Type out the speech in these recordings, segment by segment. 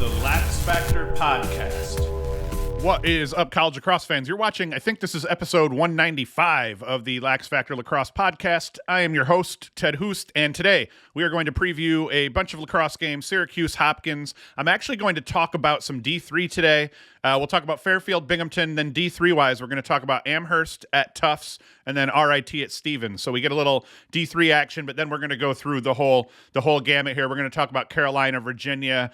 the LaxFactor podcast. What is up, college lacrosse fans? You're watching, I think this is episode 195 of the LaxFactor Lacrosse podcast. I am your host, Ted Hoost, and today we are going to preview a bunch of lacrosse games, Syracuse-Hopkins. I'm actually going to talk about some D3 today. We'll talk about Fairfield, Binghamton, then D3-wise, we're going to talk about Amherst at Tufts, and then RIT at Stevens. So we get a little D3 action, but then we're going to go through the whole gamut here. We're going to talk about Carolina, Virginia,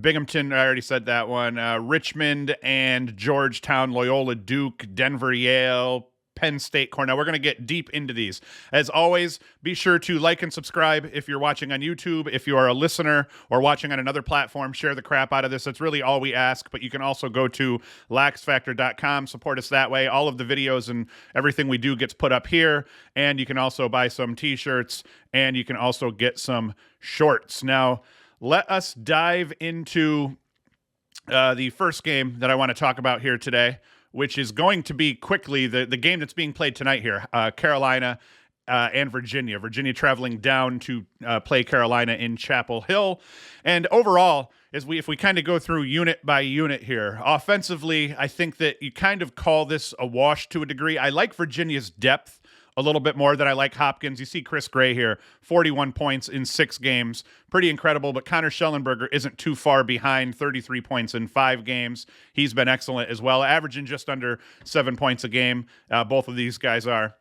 Binghamton, I already said that one. Richmond and Georgetown, Loyola, Duke, Denver, Yale, Penn State, Cornell. We're going to get deep into these. As always, be sure to like and subscribe if you're watching on YouTube. If you are a listener or watching on another platform, share the crap out of this. That's really all we ask. But you can also go to LaxFactor.com, support us that way. All of the videos and everything we do gets put up here. And you can also buy some t-shirts, and you can also get some shorts. Now, let us dive into the first game that I want to talk about here today, which is going to be quickly the game that's being played tonight here, Carolina and Virginia. Virginia traveling down to play Carolina in Chapel Hill. And overall, if we kind of go through unit by unit here, offensively, I think that you kind of call this a wash to a degree. I like Virginia's depth a little bit more than I like Hopkins. You see Chris Gray here, 41 points in 6 games. Pretty incredible, but Connor Schellenberger isn't too far behind, 33 points in 5 games. He's been excellent as well, averaging just under 7 points a game. Both of these guys are.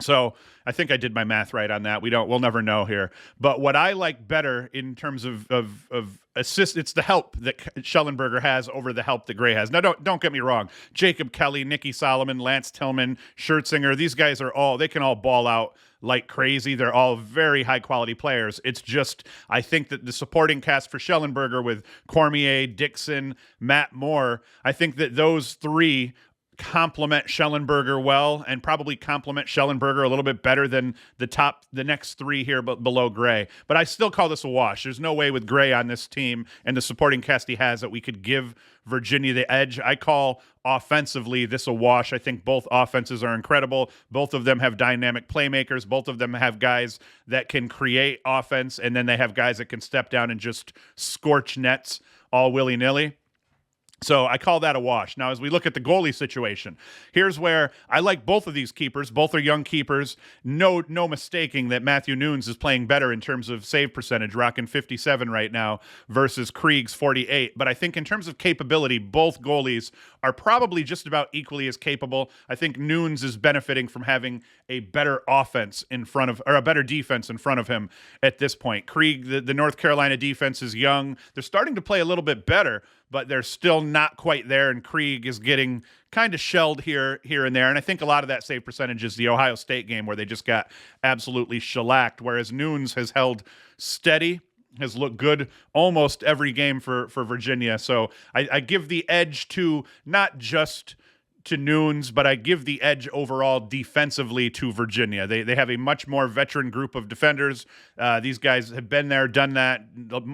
So I think I did my math right on that. We'll never know here. But what I like better in terms of assist, it's the help that Schellenberger has over the help that Gray has. Now, don't get me wrong. Jacob Kelly, Nicky Solomon, Lance Tillman, Schertzinger, these guys they can all ball out like crazy. They're all very high-quality players. It's just, I think that the supporting cast for Schellenberger with Cormier, Dixon, Matt Moore, I think that those three complement Schellenberger well, and probably complement Schellenberger a little bit better than the next 3 here but below Gray. But I still call this a wash. There's no way with Gray on this team and the supporting cast he has that we could give Virginia the edge. I call offensively this a wash. I think both offenses are incredible. Both of them have dynamic playmakers. Both of them have guys that can create offense, and then they have guys that can step down and just scorch nets all willy-nilly. So I call that a wash. Now, as we look at the goalie situation, here's where I like both of these keepers. Both are young keepers. No mistaking that Matthew Nunes is playing better in terms of save percentage, rocking 57 right now versus Krieg's 48. But I think in terms of capability, both goalies are probably just about equally as capable. I think Nunes is benefiting from having a better offense in front of, or a better defense in front of him at this point. Krieg, the North Carolina defense is young. They're starting to play a little bit better, but they're still not quite there, and Krieg is getting kind of shelled here and there. And I think a lot of that save percentage is the Ohio State game where they just got absolutely shellacked, whereas Nunes has held steady, has looked good almost every game for Virginia. So I give the edge to not just to Nunes, but I give the edge overall defensively to Virginia. They have a much more veteran group of defenders. These guys have been there, done that.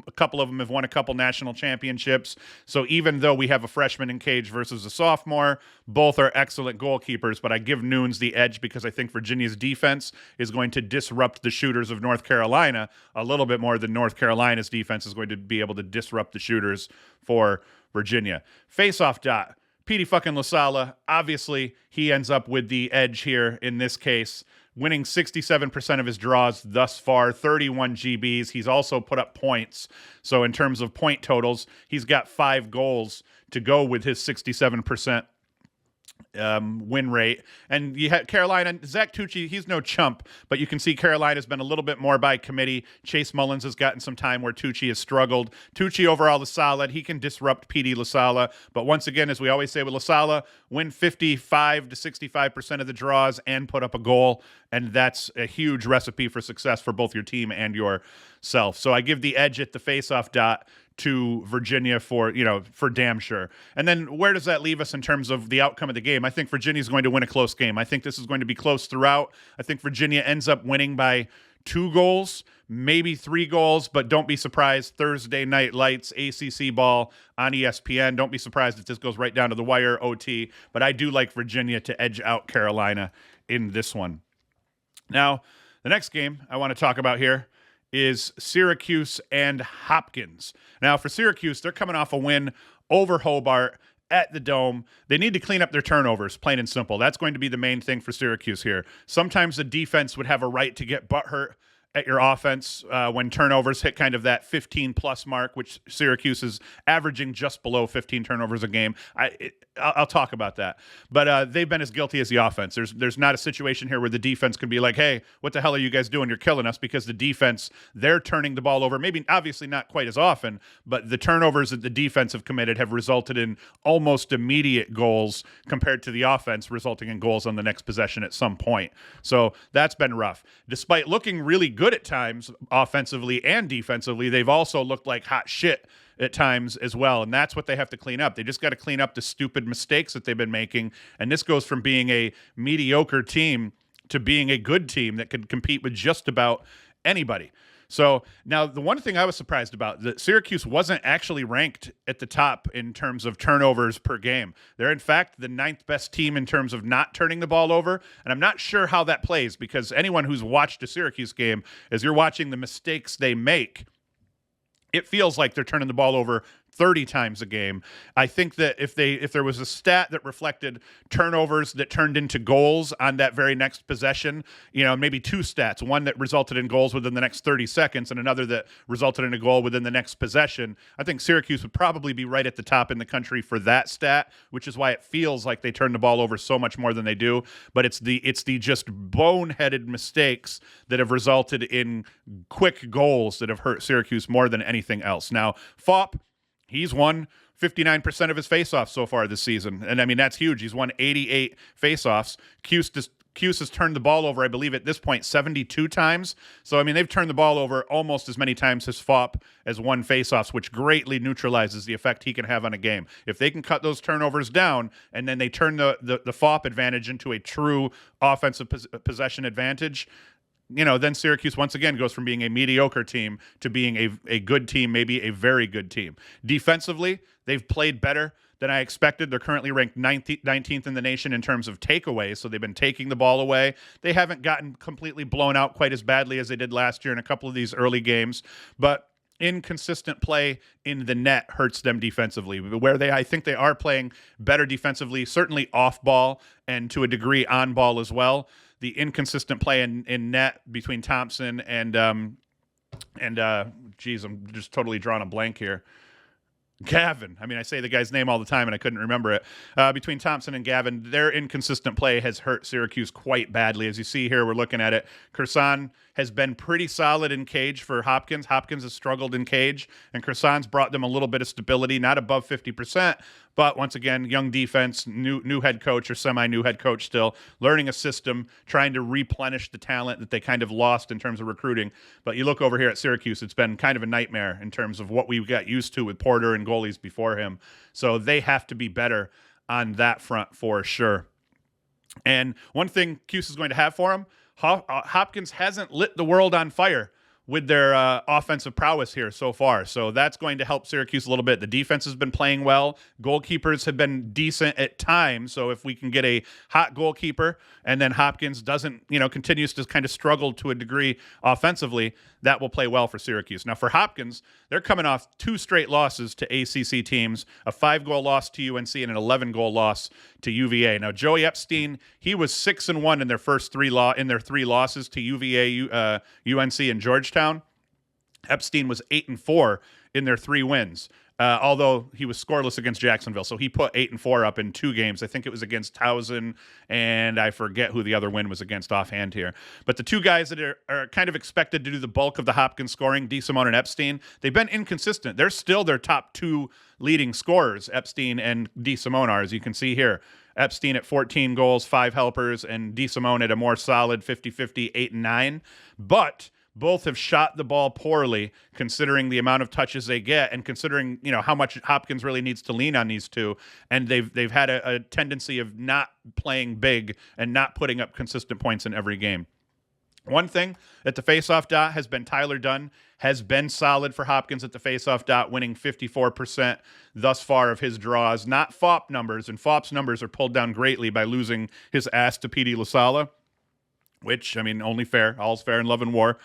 A couple of them have won a couple national championships. So even though we have a freshman in cage versus a sophomore, both are excellent goalkeepers, but I give Nunes the edge because I think Virginia's defense is going to disrupt the shooters of North Carolina a little bit more than North Carolina's defense is going to be able to disrupt the shooters for Virginia. Face-off dot. Petey fucking LaSala, obviously, he ends up with the edge here in this case, winning 67% of his draws thus far, 31 GBs. He's also put up points. So in terms of point totals, he's got 5 goals to go with his 67% win rate. And you had Carolina, Zach Tucci, he's no chump, but you can see Carolina's been a little bit more by committee. Chase Mullins has gotten some time where Tucci has struggled. Tucci overall is solid. He can disrupt Petey LaSala, but once again, as we always say with LaSala, win 55 to 65% of the draws and put up a goal, and that's a huge recipe for success for both your team and yourself. So I give the edge at the face-off dot to Virginia for damn sure. And then where does that leave us in terms of the outcome of the game? I think Virginia's going to win a close game. I think this is going to be close throughout. I think Virginia ends up winning by 2 goals, maybe 3 goals, but don't be surprised. Thursday night lights, ACC ball on ESPN. Don't be surprised if this goes right down to the wire, OT. But I do like Virginia to edge out Carolina in this one. Now, the next game I want to talk about here is Syracuse and Hopkins. Now, for Syracuse, they're coming off a win over Hobart at the Dome. They need to clean up their turnovers, plain and simple. That's going to be the main thing for Syracuse here. Sometimes the defense would have a right to get butthurt at your offense when turnovers hit kind of that 15-plus mark, which Syracuse is averaging just below 15 turnovers a game. I'll talk about that. But they've been as guilty as the offense. There's not a situation here where the defense can be like, hey, what the hell are you guys doing? You're killing us, because the defense, they're turning the ball over. Maybe obviously not quite as often, but the turnovers that the defense have committed have resulted in almost immediate goals compared to the offense resulting in goals on the next possession at some point. So that's been rough. Despite looking really good at times offensively and defensively, they've also looked like hot shit at times as well, and that's what they have to clean up. They just got to clean up the stupid mistakes that they've been making, and this goes from being a mediocre team to being a good team that could compete with just about anybody. So now the one thing I was surprised about, that Syracuse wasn't actually ranked at the top in terms of turnovers per game. They're in fact the 9th best team in terms of not turning the ball over. And I'm not sure how that plays, because anyone who's watched a Syracuse game, as you're watching the mistakes they make, it feels like they're turning the ball over 30 times a game. I think that if there was a stat that reflected turnovers that turned into goals on that very next possession, maybe two stats, one that resulted in goals within the next 30 seconds and another that resulted in a goal within the next possession, I think Syracuse would probably be right at the top in the country for that stat, which is why it feels like they turn the ball over so much more than they do. But it's the just boneheaded mistakes that have resulted in quick goals that have hurt Syracuse more than anything else. Now, Fop, he's won 59% of his faceoffs so far this season. And I mean, that's huge. He's won 88 faceoffs. Cuse has turned the ball over, I believe at this point, 72 times. So, I mean, they've turned the ball over almost as many times as Fop has won faceoffs, which greatly neutralizes the effect he can have on a game. If they can cut those turnovers down and then they turn the Fop advantage into a true offensive possession advantage, then Syracuse once again goes from being a mediocre team to being a good team, maybe a very good team. Defensively, they've played better than I expected. They're currently ranked 19th in the nation in terms of takeaways, so they've been taking the ball away. They haven't gotten completely blown out quite as badly as they did last year in a couple of these early games, but inconsistent play in the net hurts them defensively, where I think they are playing better defensively, certainly off ball and to a degree on ball as well. The inconsistent play in net between Thompson and I'm just totally drawing a blank here. Gavin. I mean, I say the guy's name all the time and I couldn't remember it. Between Thompson and Gavin, their inconsistent play has hurt Syracuse quite badly. As you see here, we're looking at it. Kersan has been pretty solid in cage for Hopkins. Hopkins has struggled in cage, and Kersan's brought them a little bit of stability, not above 50%. But once again, young defense, new head coach or semi-new head coach still, learning a system, trying to replenish the talent that they kind of lost in terms of recruiting. But you look over here at Syracuse, it's been kind of a nightmare in terms of what we got used to with Porter and goalies before him. So they have to be better on that front for sure. And one thing Cuse is going to have for him, Hopkins hasn't lit the world on fire with their offensive prowess here so far. So that's going to help Syracuse a little bit. The defense has been playing well. Goalkeepers have been decent at times. So if we can get a hot goalkeeper and then Hopkins continues to kind of struggle to a degree offensively, that will play well for Syracuse. Now for Hopkins, they're coming off 2 straight losses to ACC teams, a 5-goal loss to UNC and an 11-goal loss to UVA. Now Joey Epstein, he was 6-1 in their first 3 losses to UVA, UNC, and Georgetown. Epstein was 8-4 in their 3 wins. Although he was scoreless against Jacksonville. So he put 8-4 up in 2 games. I think it was against Towson, and I forget who the other win was against offhand here. But the 2 guys that are kind of expected to do the bulk of the Hopkins scoring, DeSimone and Epstein, they've been inconsistent. They're still their top 2 leading scorers, Epstein and DeSimone are, as you can see here. Epstein at 14 goals, 5 helpers, and DeSimone at a more solid 50-50, 8-9. But both have shot the ball poorly, considering the amount of touches they get, and considering how much Hopkins really needs to lean on these 2. And they've had a tendency of not playing big and not putting up consistent points in every game. One thing at the faceoff dot has been Tyler Dunn has been solid for Hopkins at the faceoff dot, winning 54% thus far of his draws. Not Fop numbers, and Fop's numbers are pulled down greatly by losing his ass to P.D. LaSala, which, I mean, only fair. All's fair in love and war.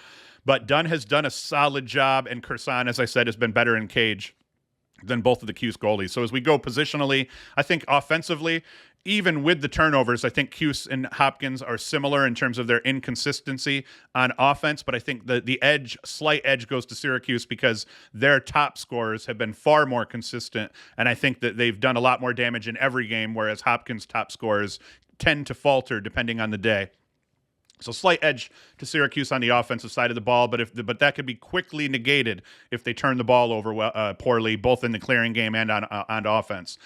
But Dunn has done a solid job, and Kursan, as I said, has been better in cage than both of the Cuse goalies. So as we go positionally, I think offensively, even with the turnovers, I think Cuse and Hopkins are similar in terms of their inconsistency on offense, but I think the slight edge goes to Syracuse because their top scorers have been far more consistent, and I think that they've done a lot more damage in every game, whereas Hopkins' top scorers tend to falter depending on the day. So slight edge to Syracuse on the offensive side of the ball, but that could be quickly negated if they turn the ball over poorly, both in the clearing game and on offense.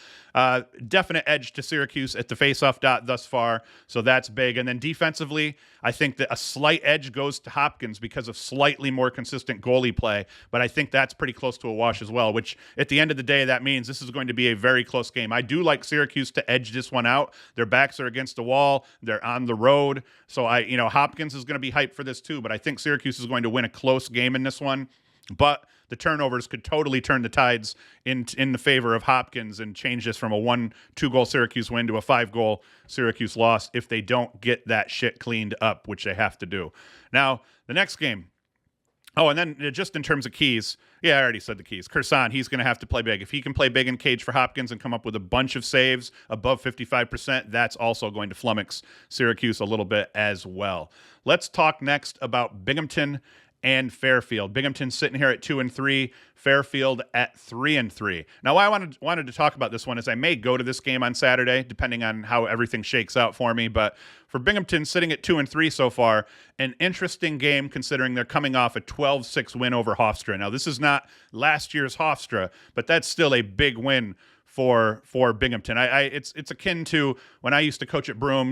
Definite edge to Syracuse at the faceoff dot thus far, so that's big. And then defensively, I think that a slight edge goes to Hopkins because of slightly more consistent goalie play, but I think that's pretty close to a wash as well, which at the end of the day, that means this is going to be a very close game. I do like Syracuse to edge this one out. Their backs are against the wall. They're on the road. So Hopkins is going to be hyped for this too, but I think Syracuse is going to win a close game in this one. But the turnovers could totally turn the tides in the favor of Hopkins and change this from a 1-2 goal Syracuse win to a 5-goal Syracuse loss if they don't get that shit cleaned up, which they have to do. Now, the next game. Oh, and then just in terms of keys, I already said the keys. Kursan, he's going to have to play big. If he can play big in cage for Hopkins and come up with a bunch of saves above 55%, that's also going to flummox Syracuse a little bit as well. Let's talk next about Binghamton and Fairfield. Binghamton sitting here at 2-3, Fairfield at 3-3. Now, why I wanted to talk about this one is I may go to this game on Saturday, depending on how everything shakes out for me. But for Binghamton sitting at 2-3 so far, an interesting game considering they're coming off a 12-6 win over Hofstra. Now, this is not last year's Hofstra, but that's still a big win for Binghamton. It's akin to when I used to coach at Broome.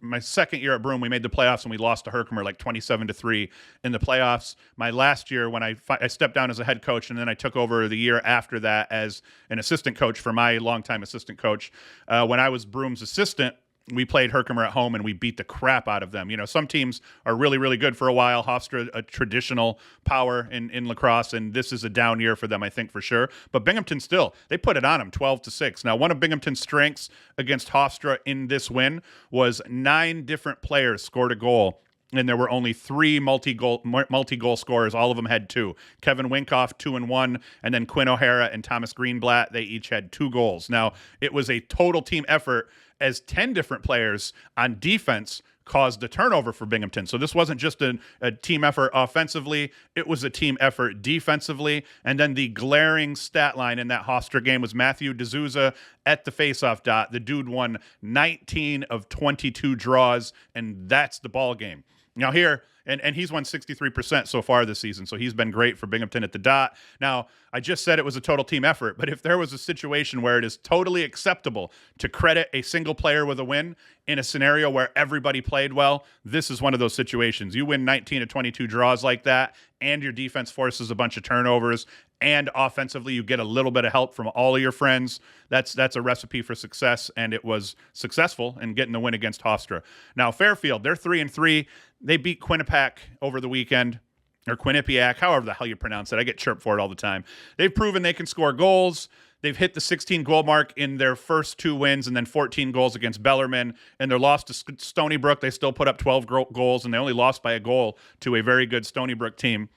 My second year at Broome, we made the playoffs and we lost to Herkimer like 27-3 in the playoffs. My last year, when I stepped down as a head coach, and then I took over the year after that as an assistant coach for my longtime assistant coach. When I was Broome's assistant, we played Herkimer at home and we beat the crap out of them. Some teams are really, really good for a while. Hofstra, a traditional power in lacrosse, and this is a down year for them, I think, for sure. But Binghamton still, they put it on them 12-6. Now, one of Binghamton's strengths against Hofstra in this win was 9 different players scored a goal, and there were only 3 multi-goal scorers. All of them had 2. Kevin Winkoff, 2-1, and then Quinn O'Hara and Thomas Greenblatt, they each had 2 goals. Now, it was a total team effort as 10 different players on defense caused a turnover for Binghamton. So this wasn't just a team effort offensively, it was a team effort defensively. And then the glaring stat line in that Hofstra game was Matthew D'Souza at the faceoff dot. The dude won 19 of 22 draws, and that's the ball game. Now here, and he's won 63% so far this season, so he's been great for Binghamton at the dot. Now, I just said it was a total team effort, but if there was a situation where it is totally acceptable to credit a single player with a win in a scenario where everybody played well, this is one of those situations. You win 19 of 22 draws like that, and your defense forces a bunch of turnovers, and offensively you get a little bit of help from all of your friends. That's a recipe for success, and it was successful in getting the win against Hofstra. Now, Fairfield, they're 3-3. They beat Quinnipiac over the weekend, or Quinnipiac, however the hell you pronounce it. I get chirped for it all the time. They've proven they can score goals. They've hit the 16-goal mark in their first 2 wins, and then 14 goals against Bellarmine. And their loss to Stony Brook, they still put up 12 goals, and they only lost by a goal to a very good Stony Brook team.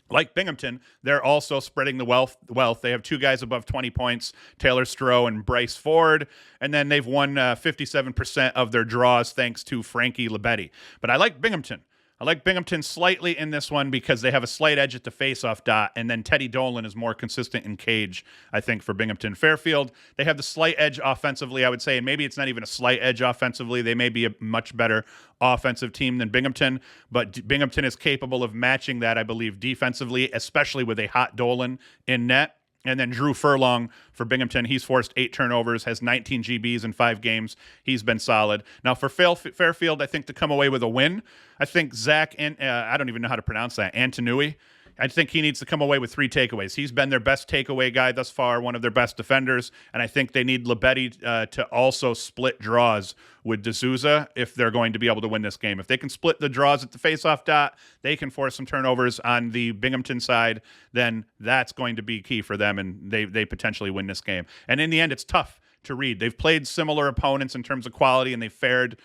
Like Binghamton, they're also spreading the wealth. They have 2 guys above 20 points, Taylor Stroh and Bryce Ford, and then they've won 57% of their draws thanks to Frankie Lebetti. But I like Binghamton. I like Binghamton slightly in this one because they have a slight edge at the faceoff dot, and then Teddy Dolan is more consistent in cage, I think, for Binghamton. Fairfield, they have the slight edge offensively, I would say, and maybe it's not even a slight edge offensively. They may be a much better offensive team than Binghamton, but Binghamton is capable of matching that, I believe, defensively, especially with a hot Dolan in net. And then Drew Furlong for Binghamton, he's forced 8 turnovers, has 19 GBs in 5 games. He's been solid. Now for Fairfield, I think to come away with a win, I think Zach, and I don't even know how to pronounce that, Antonui, I think he needs to come away with 3 takeaways. He's been their best takeaway guy thus far, one of their best defenders, and I think they need Lebetti to also split draws with D'Souza if they're going to be able to win this game. If they can split the draws at the faceoff dot, they can force some turnovers on the Binghamton side, then that's going to be key for them, and they potentially win this game. And in the end, it's tough to read. They've played similar opponents in terms of quality, and they fared,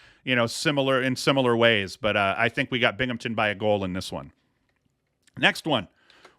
similar ways. But I think we got Binghamton by a goal in this one. Next one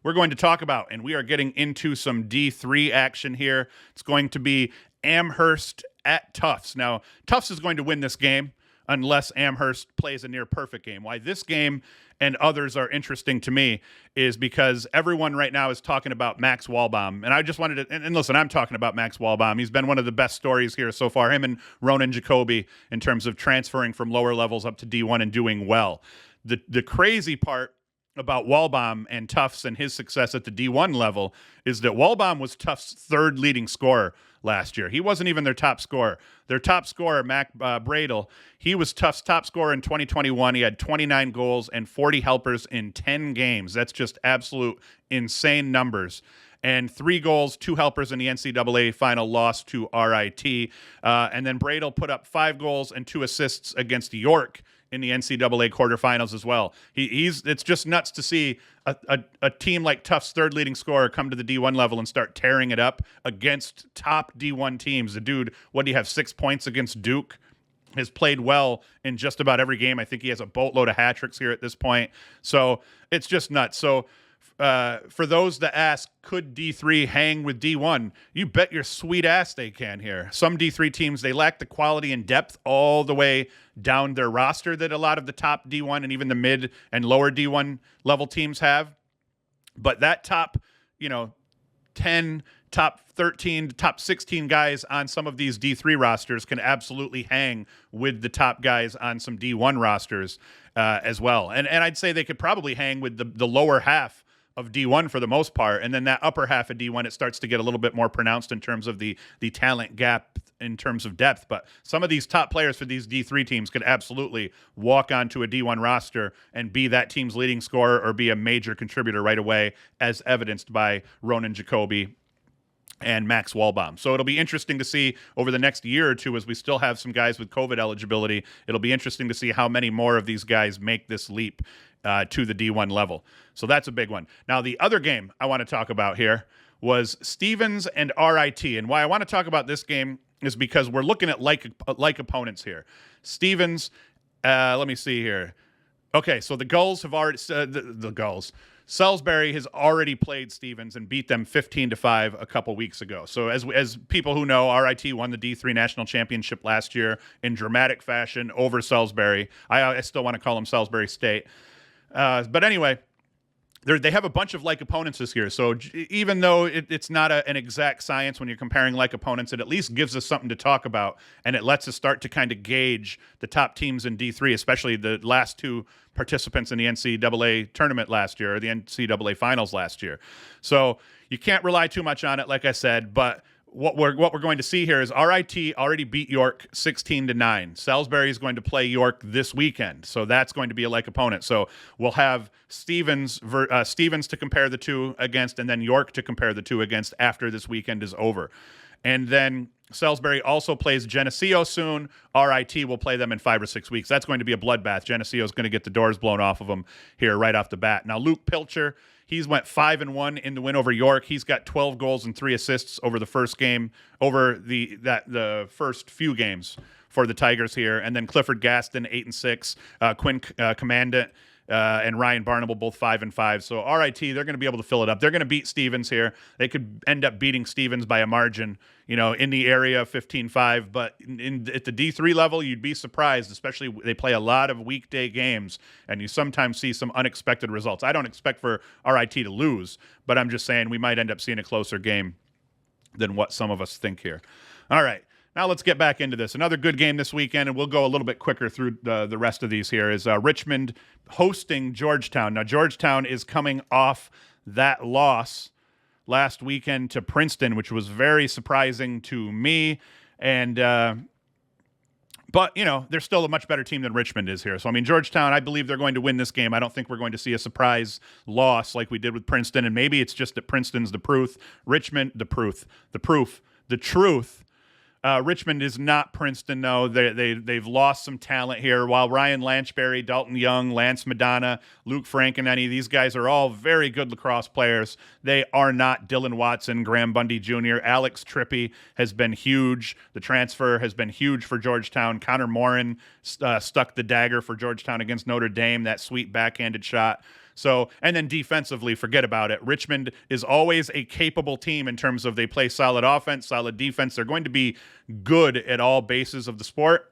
we're going to talk about, and we are getting into some D3 action here. It's going to be Amherst at Tufts. Now, Tufts is going to win this game unless Amherst plays a near perfect game. Why this game and others are interesting to me is because everyone right now is talking about Max Walbaum. And I just wanted to, and listen, I'm talking about Max Walbaum. He's been one of the best stories here so far, him and Ronan Jacoby, in terms of transferring from lower levels up to D1 and doing well. The crazy part about Walbaum and Tufts and his success at the D1 level is that Walbaum was Tufts' third leading scorer last year. He wasn't even their top scorer. Their top scorer, Mac Bradel, he was Tufts' top scorer in 2021. He had 29 goals and 40 helpers in 10 games. That's just absolute insane numbers. And 3 goals, 2 helpers in the NCAA final loss to RIT. And then Bradel put up 5 goals and 2 assists against York in the NCAA quarterfinals as well. It's just nuts to see a team like Tufts' third leading scorer come to the D1 level and start tearing it up against top D1 teams. The dude, what do you have, 6 points against Duke? Has played well in just about every game. I think he has a boatload of hat tricks here at this point. So it's just nuts. So for those that ask, could D3 hang with D1? You bet your sweet ass they can here. Some D3 teams, they lack the quality and depth all the way down their roster that a lot of the top D1 and even the mid and lower D1 level teams have. But that top, 10, top 13, top 16 guys on some of these D3 rosters can absolutely hang with the top guys on some D1 rosters as well. And I'd say they could probably hang with the lower half of D1 for the most part, and then that upper half of D1, it starts to get a little bit more pronounced in terms of the talent gap in terms of depth. But some of these top players for these D3 teams could absolutely walk onto a D1 roster and be that team's leading scorer or be a major contributor right away, as evidenced by Ronan Jacoby and Max Walbaum. So it'll be interesting to see over the next year or two, as we still have some guys with COVID eligibility. It'll be interesting to see how many more of these guys make this leap to the D1 level. So that's a big one. Now, the other game I want to talk about here was Stevens and RIT. And why I want to talk about this game is because we're looking at like opponents here. Stevens, let me see here. Okay, so the Gulls have already the Gulls. Salisbury has already played Stevens and beat them 15-5 a couple weeks ago. So as people who know, RIT won the D3 national championship last year in dramatic fashion over Salisbury. I still want to call them Salisbury State. But anyway, they have a bunch of like opponents this year. So even though it's not an exact science when you're comparing like opponents, it at least gives us something to talk about, and it lets us start to kind of gauge the top teams in D3, especially the last 2 participants in the NCAA tournament last year, or the NCAA finals last year. So you can't rely too much on it, like I said, but what we're going to see here is RIT already beat York 16-9. Salisbury is going to play York this weekend, so that's going to be a like opponent. So we'll have Stevens to compare the 2 against, and then York to compare the 2 against after this weekend is over. And then Salisbury also plays Geneseo soon. RIT will play them in 5 or 6 weeks. That's going to be a bloodbath. Geneseo is going to get the doors blown off of them here right off the bat. Now, Luke Pilcher, he's went 5-1 in the win over York. He's got 12 goals and 3 assists over the first game, over the first few games for the Tigers here. And then Clifford Gaston, 8-6. Quinn Commandant and Ryan Barnable, both 5-5. So RIT, they're going to be able to fill it up. They're going to beat Stevens here. They could end up beating Stevens by a margin, in the area of 15-5. But at the D3 level, you'd be surprised, especially they play a lot of weekday games, and you sometimes see some unexpected results. I don't expect for RIT to lose, but I'm just saying we might end up seeing a closer game than what some of us think here. All right. Now let's get back into this. Another good game this weekend, and we'll go a little bit quicker through the rest of these here, is Richmond hosting Georgetown. Now, Georgetown is coming off that loss last weekend to Princeton, which was very surprising to me. And but, they're still a much better team than Richmond is here. So, Georgetown, I believe they're going to win this game. I don't think we're going to see a surprise loss like we did with Princeton, and maybe it's just that Princeton's the truth. Richmond is not Princeton, though. They've lost some talent here. While Ryan Lanchberry, Dalton Young, Lance Madonna, Luke Frankenenny, these guys are all very good lacrosse players. They are not Dylan Watson, Graham Bundy Jr. Alex Trippi has been huge. The transfer has been huge for Georgetown. Connor Morin stuck the dagger for Georgetown against Notre Dame, that sweet backhanded shot. So, and then defensively, forget about it. Richmond is always a capable team in terms of they play solid offense, solid defense. They're going to be good at all bases of the sport.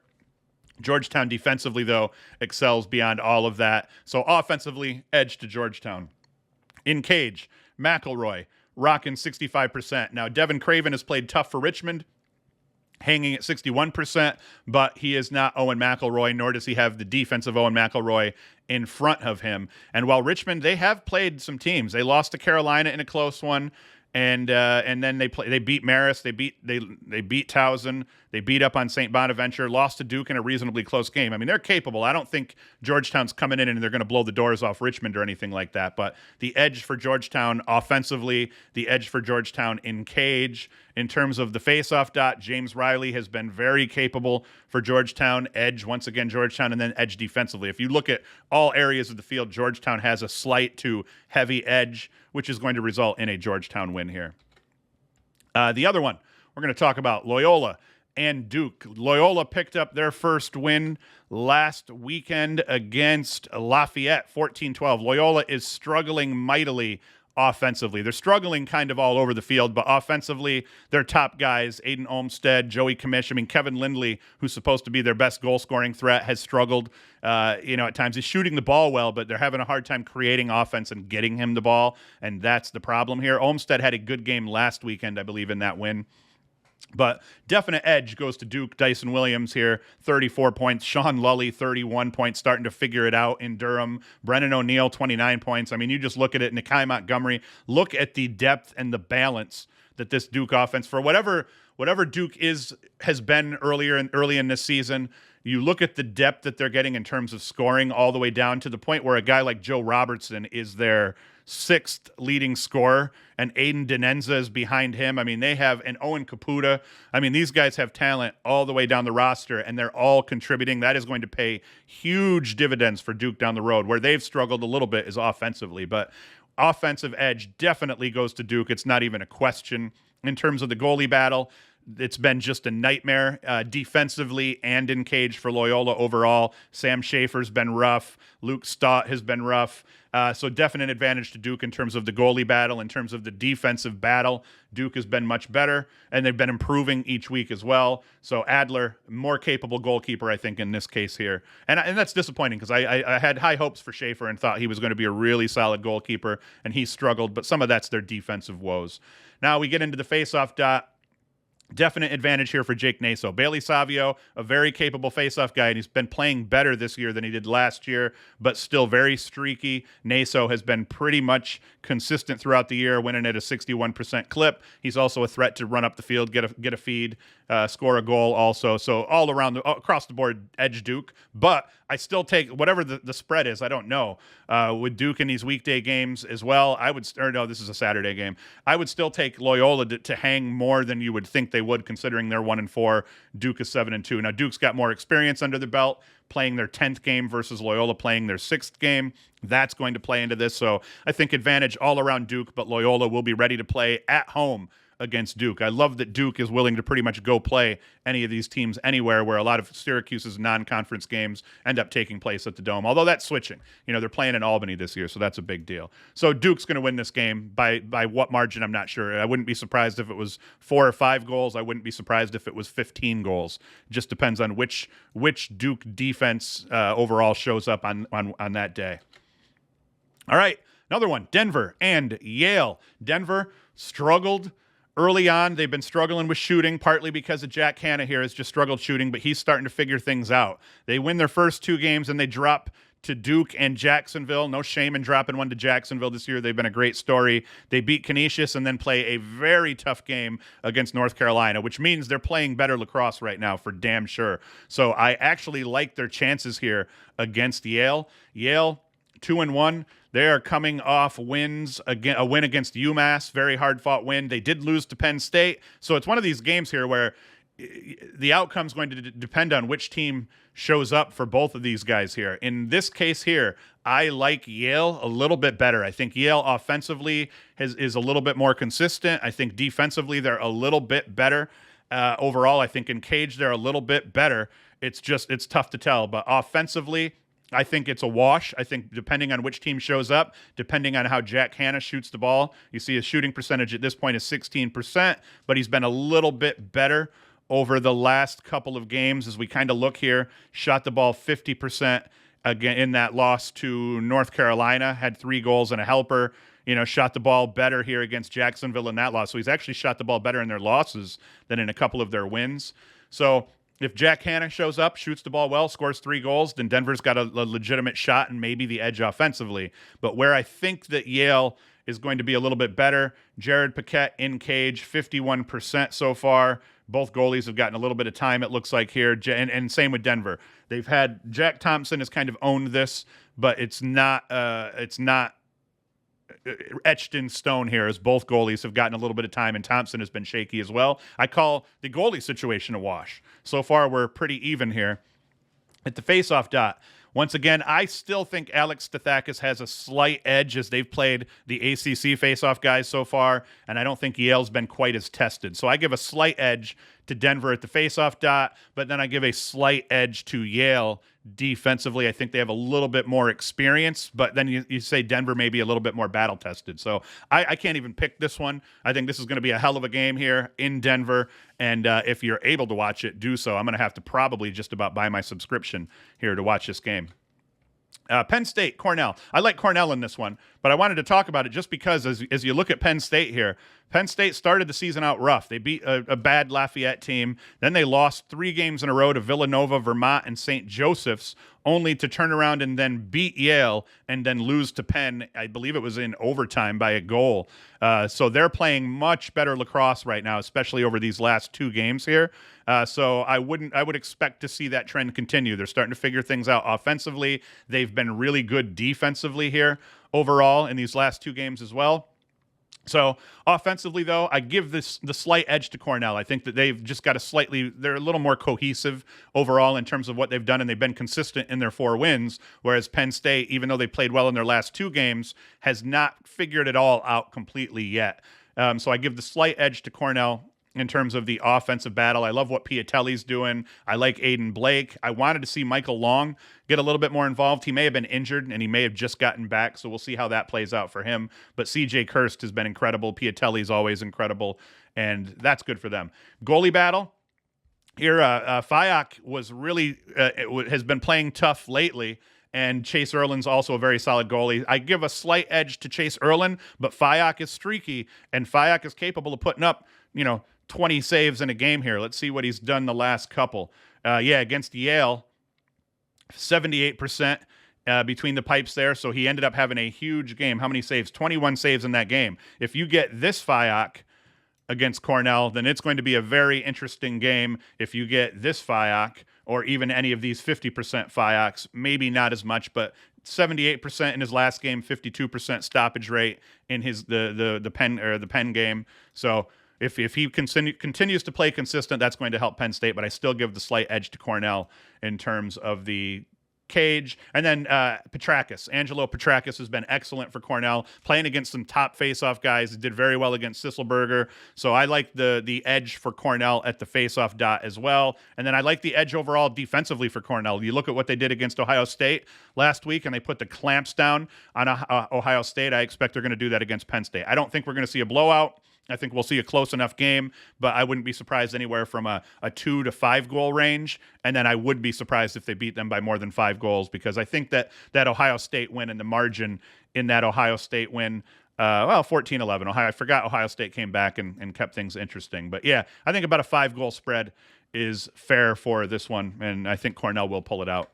Georgetown defensively, though, excels beyond all of that. So offensively, edge to Georgetown. In cage, McElroy, rocking 65%. Now, Devin Craven has played tough for Richmond, hanging at 61%, but he is not Owen McElroy, nor does he have the defense of Owen McElroy in front of him. And while Richmond, they have played some teams. They lost to Carolina in a close one. And then they beat Marist, they beat Towson, they beat up on St. Bonaventure, lost to Duke in a reasonably close game. I mean, they're capable. I don't think Georgetown's coming in and they're going to blow the doors off Richmond or anything like that. But the edge for Georgetown offensively, the edge for Georgetown in cage. In terms of the faceoff dot, James Riley has been very capable for Georgetown. Edge, once again, Georgetown, and then edge defensively. If you look at all areas of the field, Georgetown has a slight to heavy edge, which is going to result in a Georgetown win here. The other one, we're going to talk about Loyola and Duke. Loyola picked up their first win last weekend against Lafayette, 14-12. Loyola is struggling mightily offensively. They're struggling kind of all over the field, but offensively, their top guys, Aiden Olmstead, Joey Commish, Kevin Lindley, who's supposed to be their best goal-scoring threat, has struggled, at times. He's shooting the ball well, but they're having a hard time creating offense and getting him the ball, and that's the problem here. Olmstead had a good game last weekend, I believe, in that win. But definite edge goes to Duke. Dyson Williams here, 34 points. Sean Lully, 31 points, starting to figure it out in Durham. Brennan O'Neill, 29 points. You just look at it. Nakai Montgomery, look at the depth and the balance that this Duke offense, for whatever Duke has been early in this season, you look at the depth that they're getting in terms of scoring all the way down to the point where a guy like Joe Robertson is their sixth leading scorer, and Aiden Denenza is behind him. They have an Owen Caputa. These guys have talent all the way down the roster, and they're all contributing. That is going to pay huge dividends for Duke down the road. Where they've struggled a little bit is offensively, but offensive edge definitely goes to Duke. It's not even a question. In terms of the goalie battle, it's been just a nightmare defensively and in cage for Loyola overall. Sam Schaefer's been rough. Luke Stott has been rough. So definite advantage to Duke in terms of the goalie battle. In terms of the defensive battle, Duke has been much better, and they've been improving each week as well. So Adler, more capable goalkeeper, I think, in this case here. And that's disappointing because I had high hopes for Schaefer and thought he was going to be a really solid goalkeeper, and he struggled, but some of that's their defensive woes. Now we get into the faceoff dot. Definite advantage here for Jake Naso. Bailey Savio, a very capable faceoff guy, and he's been playing better this year than he did last year, but still very streaky. Naso has been pretty much consistent throughout the year, winning at a 61% clip. He's also a threat to run up the field, get a feed, score a goal also. So all around, across the board, edge Duke. But I still take whatever the spread is. I don't know. With Duke in these weekday games as well, this is a Saturday game. I would still take Loyola to hang more than you would think they would, considering they're 1-4. Duke is 7-2. Now Duke's got more experience under the belt, playing their 10th game versus Loyola playing their 6th game. That's going to play into this. So I think advantage all around Duke, but Loyola will be ready to play at home against Duke. I love that Duke is willing to pretty much go play any of these teams anywhere, where a lot of Syracuse's non-conference games end up taking place at the Dome. Although that's switching. They're playing in Albany this year, so that's a big deal. So Duke's going to win this game. By what margin, I'm not sure. I wouldn't be surprised if it was 4 or 5 goals. I wouldn't be surprised if it was 15 goals. Just depends on which Duke defense overall shows up on that day. All right, another one, Denver and Yale. Denver struggled early on. They've been struggling with shooting, partly because of Jack Hanna here has just struggled shooting, but he's starting to figure things out. They win their first 2 games, and they drop to Duke and Jacksonville. No shame in dropping one to Jacksonville this year. They've been a great story. They beat Canisius and then play a very tough game against North Carolina, which means they're playing better lacrosse right now for damn sure. So I actually like their chances here against Yale. Yale, 2-1. They are coming off wins, a win against UMass, very hard-fought win. They did lose to Penn State. So it's one of these games here where the outcome is going to depend on which team shows up for both of these guys here. In this case here, I like Yale a little bit better. I think Yale offensively is a little bit more consistent. I think defensively they're a little bit better. Overall, I think in cage they're a little bit better. It's tough to tell. But offensively, I think it's a wash. I think depending on which team shows up, depending on how Jack Hanna shoots the ball, you see his shooting percentage at this point is 16%, but he's been a little bit better over the last couple of games as we kind of look here. Shot the ball 50% again in that loss to North Carolina, had 3 goals and a helper. Shot the ball better here against Jacksonville in that loss. So he's actually shot the ball better in their losses than in a couple of their wins. So if Jack Hanna shows up, shoots the ball well, scores 3 goals, then Denver's got a legitimate shot and maybe the edge offensively. But where I think that Yale is going to be a little bit better, Jared Paquette in cage, 51% so far. Both goalies have gotten a little bit of time, it looks like here, and same with Denver. They've had Jack Thompson has kind of owned this, but it's not etched in stone here, as both goalies have gotten a little bit of time, and Thompson has been shaky as well. I call the goalie situation a wash. So far, we're pretty even here. At the faceoff dot, once again, I still think Alex Stathakis has a slight edge as they've played the ACC faceoff guys so far, and I don't think Yale's been quite as tested. So I give a slight edge to Denver at the faceoff dot, but then I give a slight edge to Yale defensively. I think they have a little bit more experience, but then you say Denver may be a little bit more battle tested. So I can't even pick this one. I think this is going to be a hell of a game here in Denver, and if you're able to watch it, do so. I'm going to have to probably just about buy my subscription here to watch this game. Penn State, Cornell. I like Cornell in this one, but I wanted to talk about it just because as you look at Penn State here, Penn State started the season out rough. They beat a bad Lafayette team. Then they lost 3 games in a row to Villanova, Vermont, and St. Joseph's, only to turn around and then beat Yale and then lose to Penn. I believe it was in overtime by a goal. So they're playing much better lacrosse right now, especially over these last 2 games here. So I would expect to see that trend continue. They're starting to figure things out offensively. They've been really good defensively here overall in these last 2 games as well. So offensively, though, I give the slight edge to Cornell. I think that they've just got they're a little more cohesive overall in terms of what they've done, and they've been consistent in their 4 wins, whereas Penn State, even though they played well in their last 2 games, has not figured it all out completely yet. So I give the slight edge to Cornell in terms of the offensive battle. I love what Piatelli's doing. I like Aiden Blake. I wanted to see Michael Long get a little bit more involved. He may have been injured, and he may have just gotten back, so we'll see how that plays out for him. But CJ Kirst has been incredible. Piatelli's always incredible, and that's good for them. Goalie battle. Here, Fayak was really has been playing tough lately, and Chase Erlin's also a very solid goalie. I give a slight edge to Chase Erlin, but Fayak is streaky, and Fayak is capable of putting up, 20 saves in a game here. Let's see what he's done the last couple. Against Yale, 78% between the pipes there. So he ended up having a huge game. How many saves? 21 saves in that game. If you get this Fayak against Cornell, then it's going to be a very interesting game. If you get this Fayak or even any of these 50% Fayaks, maybe not as much, but 78% in his last game, 52% stoppage rate in his the Penn game. So if he continues to play consistent, that's going to help Penn State, but I still give the slight edge to Cornell in terms of the cage. And then Petrakis. Angelo Petrakis has been excellent for Cornell, playing against some top face-off guys. He did very well against Sisselberger. So I like the edge for Cornell at the face-off dot as well. And then I like the edge overall defensively for Cornell. You look at what they did against Ohio State last week, and they put the clamps down on Ohio State. I expect they're going to do that against Penn State. I don't think we're going to see a blowout. I think we'll see a close enough game, but I wouldn't be surprised anywhere from a 2 to 5 goal range. And then I would be surprised if they beat them by more than 5 goals, because I think that Ohio State win and the margin in that Ohio State win, 14-11. I forgot Ohio State came back and kept things interesting. But yeah, I think about a 5-goal spread is fair for this one, and I think Cornell will pull it out.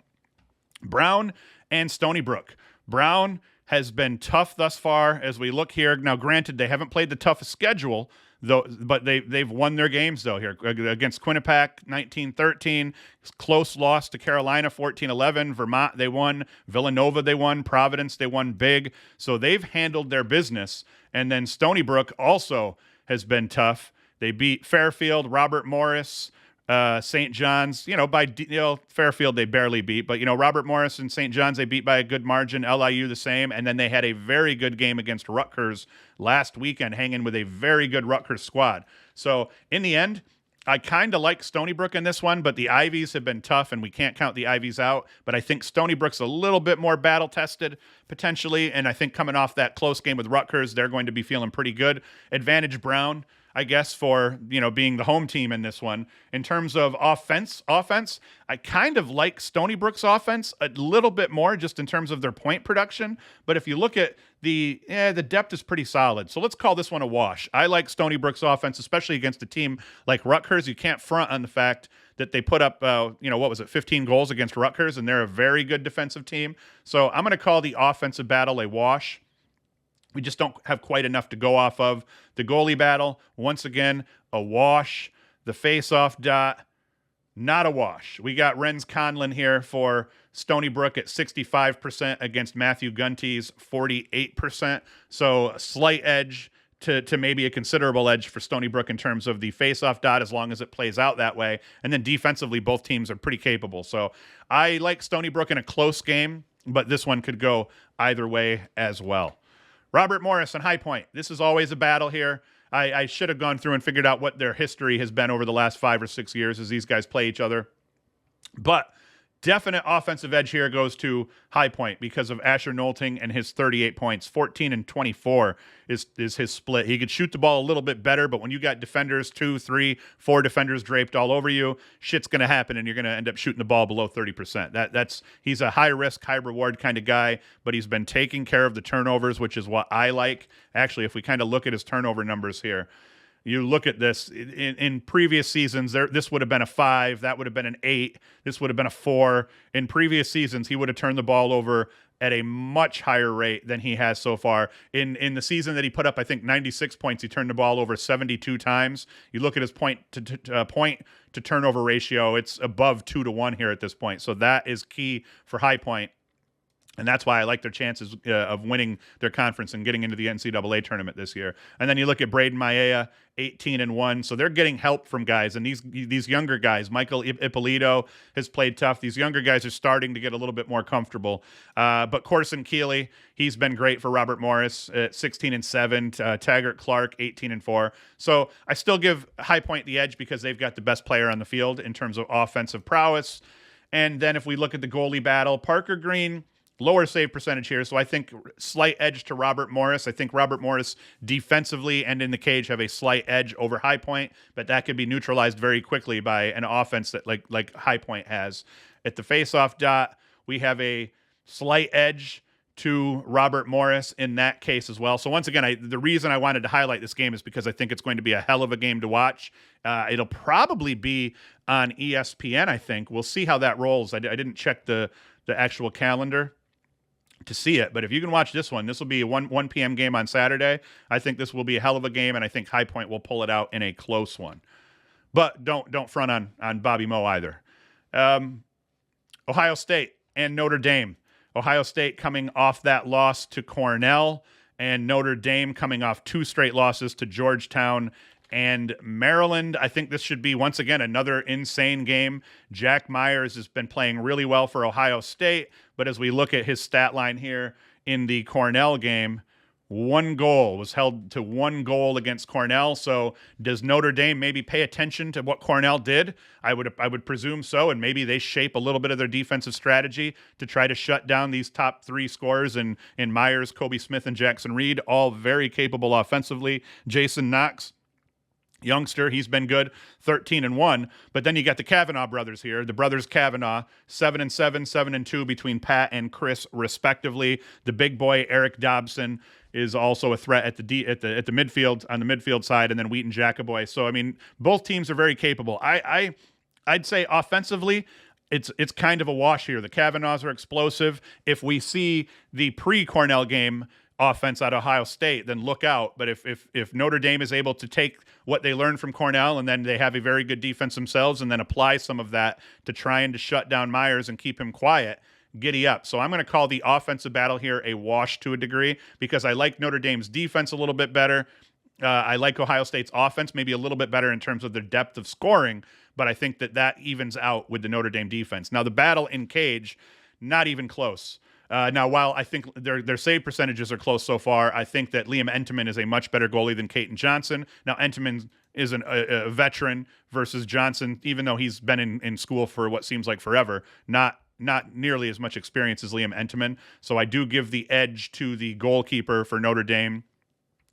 Brown and Stony Brook. Brown has been tough thus far as we look here. Now, granted, they haven't played the toughest schedule, though, but they've won their games, though, here. Against Quinnipiac, 19-13. Close loss to Carolina, 14-11. Vermont, they won. Villanova, they won. Providence, they won big. So they've handled their business. And then Stony Brook also has been tough. They beat Fairfield, Robert Morris, St. John's, Fairfield they barely beat, but Robert Morris and St. John's they beat by a good margin. LIU the same, and then they had a very good game against Rutgers last weekend, hanging with a very good Rutgers squad. So in the end, I kind of like Stony Brook in this one, but the Ivies have been tough, and we can't count the Ivies out. But I think Stony Brook's a little bit more battle-tested, potentially, and I think coming off that close game with Rutgers, they're going to be feeling pretty good. Advantage Brown, I guess, for being the home team in this one. In terms of offense, I kind of like Stony Brook's offense a little bit more, just in terms of their point production. But if you look at the depth is pretty solid. So let's call this one a wash. I like Stony Brook's offense, especially against a team like Rutgers. You can't front on the fact that they put up, 15 goals against Rutgers, and they're a very good defensive team. So I'm going to call the offensive battle a wash. We just don't have quite enough to go off of. The goalie battle, once again, a wash. The face-off dot, not a wash. We got Renz Conlon here for Stony Brook at 65% against Matthew Gunty's 48%. So a slight edge to maybe a considerable edge for Stony Brook in terms of the face-off dot, as long as it plays out that way. And then defensively, both teams are pretty capable. So I like Stony Brook in a close game, but this one could go either way as well. Robert Morris and High Point. This is always a battle here. I should have gone through and figured out what their history has been over the last 5 or 6 years as these guys play each other. But definite offensive edge here goes to High Point because of Asher Nolting and his 38 points. 14 and 24 is his split. He could shoot the ball a little bit better, but when you got defenders, 2, 3, 4 defenders draped all over you, shit's going to happen, and you're going to end up shooting the ball below 30%. He's a high-risk, high-reward kind of guy, but he's been taking care of the turnovers, which is what I like. Actually, if we kind of look at his turnover numbers here, you look at this in previous seasons, this would have been a 5, that would have been an 8, this would have been a 4. In previous seasons, he would have turned the ball over at a much higher rate than he has so far. In the season that he put up, I think 96 points, he turned the ball over 72 times. You look at his point to turnover ratio, it's above 2-1 here at this point. So that is key for High Point. And that's why I like their chances of winning their conference and getting into the NCAA tournament this year. And then you look at Braden Maia, 18-1. So they're getting help from guys. And these younger guys, Michael Ippolito has played tough. These younger guys are starting to get a little bit more comfortable. But Corson Keeley, he's been great for Robert Morris at 16-7. Taggart Clark, 18-4. So I still give High Point the edge because they've got the best player on the field in terms of offensive prowess. And then if we look at the goalie battle, Parker Green, lower save percentage here, so I think slight edge to Robert Morris. I think Robert Morris defensively and in the cage have a slight edge over High Point, but that could be neutralized very quickly by an offense that like High Point has. At the face-off dot, we have a slight edge to Robert Morris in that case as well. So once again, the reason I wanted to highlight this game is because I think it's going to be a hell of a game to watch. It'll probably be on ESPN, I think. We'll see how that rolls. I didn't check the actual calendar to see it, but if you can watch this one, this will be a 1 p.m. game on Saturday. I think this will be a hell of a game, and I think High Point will pull it out in a close one. But don't front on Bobby Moe either. Ohio State and Notre Dame. Ohio State coming off that loss to Cornell, and Notre Dame coming off 2 straight losses to Georgetown and Maryland. I think this should be, once again, another insane game. Jack Myers has been playing really well for Ohio State, but as we look at his stat line here in the Cornell game, 1 goal was held to 1 goal against Cornell. So does Notre Dame maybe pay attention to what Cornell did? I would presume so, and maybe they shape a little bit of their defensive strategy to try to shut down these top 3 scorers in Myers, Kobe Smith, and Jackson Reed, all very capable offensively. Jason Knox, youngster, he's been good, 13-1. But then you got the Kavanaugh brothers here, the brothers Kavanaugh, 7-7, 7-2 between Pat and Chris, respectively. The big boy Eric Dobson is also a threat at the midfield, on the midfield side, and then Wheaton Jacoboy. So I mean, both teams are very capable. I'd say offensively, it's kind of a wash here. The Kavanaughs are explosive. If we see the pre-Cornell game offense out of Ohio State, then look out. But if Notre Dame is able to take what they learned from Cornell, and then they have a very good defense themselves, and then apply some of that to trying to shut down Myers and keep him quiet, giddy up. So I'm going to call the offensive battle here a wash to a degree, because I like Notre Dame's defense a little bit better. I like Ohio State's offense maybe a little bit better in terms of their depth of scoring, but I think that evens out with the Notre Dame defense. Now, the battle in cage, not even close. Now, while I think their save percentages are close so far, I think that Liam Entenmann is a much better goalie than Caton Johnson. Now, Entenmann is a veteran versus Johnson, even though he's been in school for what seems like forever, not nearly as much experience as Liam Entenmann. So I do give the edge to the goalkeeper for Notre Dame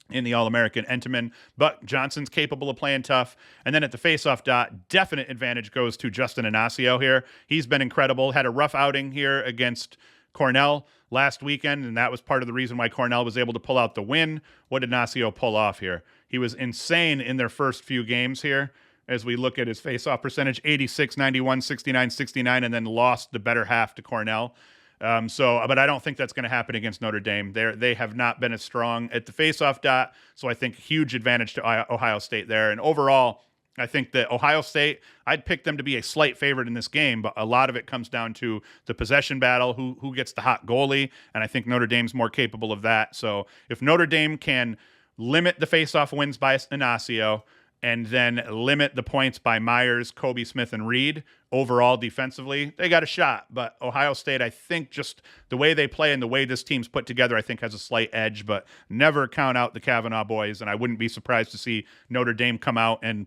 in the All-American Entenmann, but Johnson's capable of playing tough. And then at the faceoff dot, definite advantage goes to Justin Inacio here. He's been incredible, had a rough outing here against Cornell last weekend, and that was part of the reason why Cornell was able to pull out the win. What did Inacio pull off here? He was insane in their first few games here. As we look at his faceoff percentage, 86, 91, 69, 69, and then lost the better half to Cornell. But I don't think that's going to happen against Notre Dame. They have not been as strong at the faceoff dot, so I think huge advantage to Ohio State there. And overall, I think that Ohio State, I'd pick them to be a slight favorite in this game, but a lot of it comes down to the possession battle, who gets the hot goalie, and I think Notre Dame's more capable of that. So if Notre Dame can limit the faceoff wins by Inacio, and then limit the points by Myers, Kobe, Smith, and Reed overall defensively, they got a shot. But Ohio State, I think just the way they play and the way this team's put together, I think has a slight edge, but never count out the Kavanaugh boys. And I wouldn't be surprised to see Notre Dame come out and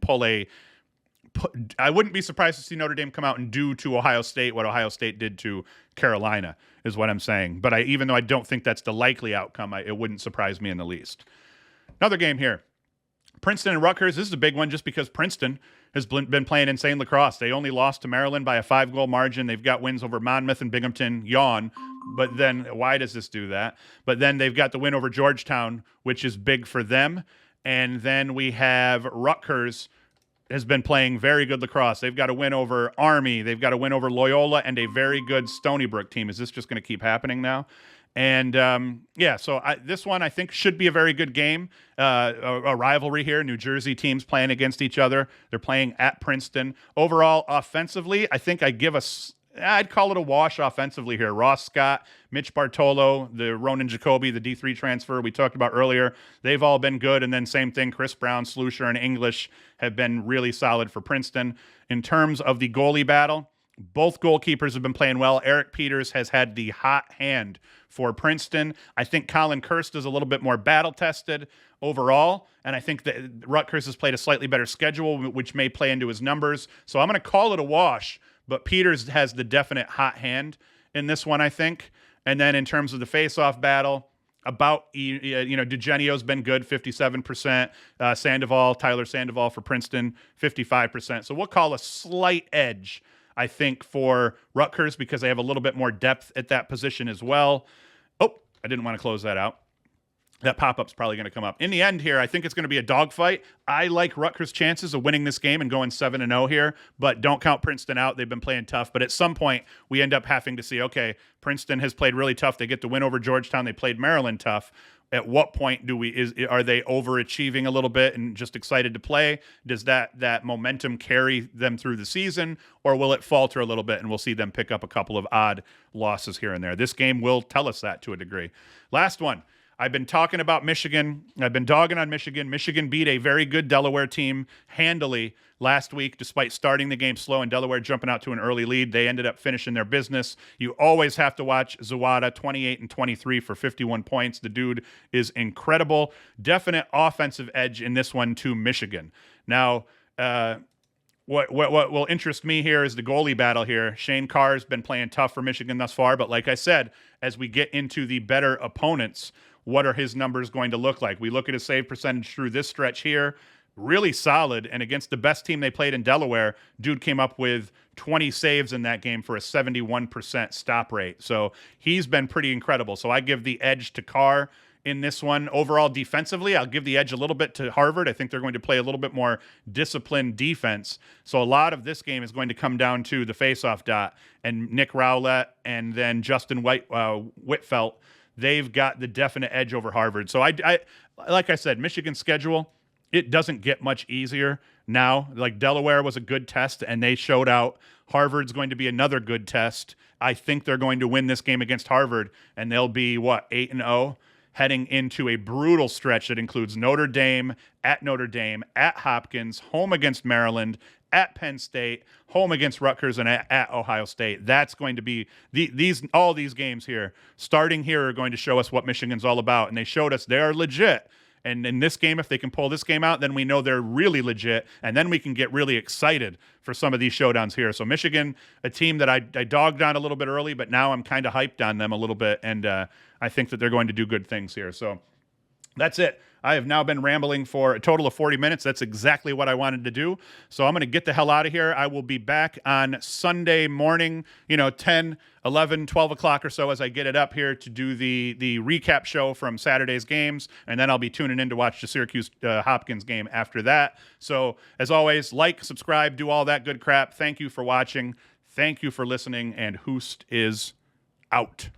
I wouldn't be surprised to see Notre Dame come out and do to Ohio State what Ohio State did to Carolina, is what I'm saying. But even though I don't think that's the likely outcome, it wouldn't surprise me in the least. Another game here. Princeton and Rutgers, this is a big one just because Princeton has been playing insane lacrosse. They only lost to Maryland by a 5-goal margin. They've got wins over Monmouth and Binghamton, yawn. But then, why does this do that? But then they've got the win over Georgetown, which is big for them. And then we have Rutgers has been playing very good lacrosse. They've got a win over Army. They've got a win over Loyola and a very good Stony Brook team. Is this just going to keep happening now? And, so this one I think should be a very good game, a rivalry here. New Jersey teams playing against each other. They're playing at Princeton. Overall, offensively, I think I'd call it a wash offensively here. Ross Scott, Mitch Bartolo, the Ronan Jacoby, the D3 transfer we talked about earlier, they've all been good. And then same thing, Chris Brown, Slusher, and English have been really solid for Princeton. In terms of the goalie battle, both goalkeepers have been playing well. Eric Peters has had the hot hand for Princeton. I think Colin Kirst is a little bit more battle-tested overall, and I think that Rutgers has played a slightly better schedule, which may play into his numbers. So I'm going to call it a wash, but Peters has the definite hot hand in this one, I think. And then in terms of the face-off battle, DeGenio's been good, 57%. Tyler Sandoval for Princeton, 55%. So we'll call a slight edge, I think, for Rutgers because they have a little bit more depth at that position as well. Oh, I didn't want to close that out. That pop-up's probably going to come up. In the end here, I think it's going to be a dogfight. I like Rutgers' chances of winning this game and going 7-0 here, but don't count Princeton out. They've been playing tough. But at some point, we end up having to see, okay, Princeton has played really tough. They get the win over Georgetown. They played Maryland tough. At what point are they overachieving a little bit and just excited to play? Does that momentum carry them through the season, or will it falter a little bit and we'll see them pick up a couple of odd losses here and there? This game will tell us that to a degree. Last one. I've been talking about Michigan. I've been dogging on Michigan. Michigan beat a very good Delaware team handily last week, despite starting the game slow and Delaware jumping out to an early lead. They ended up finishing their business. You always have to watch Zawada, 28 and 23 for 51 points. The dude is incredible. Definite offensive edge in this one to Michigan. Now, what will interest me here is the goalie battle here. Shane Carr's been playing tough for Michigan thus far, but like I said, as we get into the better opponents, what are his numbers going to look like? We look at his save percentage through this stretch here, really solid, and against the best team they played in Delaware, dude came up with 20 saves in that game for a 71% stop rate. So he's been pretty incredible. So I give the edge to Carr in this one. Overall, defensively, I'll give the edge a little bit to Harvard. I think they're going to play a little bit more disciplined defense. So a lot of this game is going to come down to the faceoff dot, and Nick Rowlett and then Justin Whitfelt. They've got the definite edge over Harvard. So I like I said, Michigan's schedule, it doesn't get much easier now. Like Delaware was a good test and they showed out. Harvard's going to be another good test. I think they're going to win this game against Harvard and they'll be 8-0 heading into a brutal stretch that includes Notre Dame, at Hopkins, home against Maryland, at Penn State, home against Rutgers, and at Ohio State. That's going to be all these games here, starting here, are going to show us what Michigan's all about. And they showed us they are legit. And in this game, if they can pull this game out, then we know they're really legit. And then we can get really excited for some of these showdowns here. So Michigan, a team that I dogged on a little bit early, but now I'm kind of hyped on them a little bit. And I think that they're going to do good things here. So that's it. I have now been rambling for a total of 40 minutes. That's exactly what I wanted to do. So I'm going to get the hell out of here. I will be back on Sunday morning, 10, 11, 12 o'clock or so as I get it up here to do the recap show from Saturday's games. And then I'll be tuning in to watch the Syracuse Hopkins game after that. So as always, like, subscribe, do all that good crap. Thank you for watching. Thank you for listening. And Hoost is out.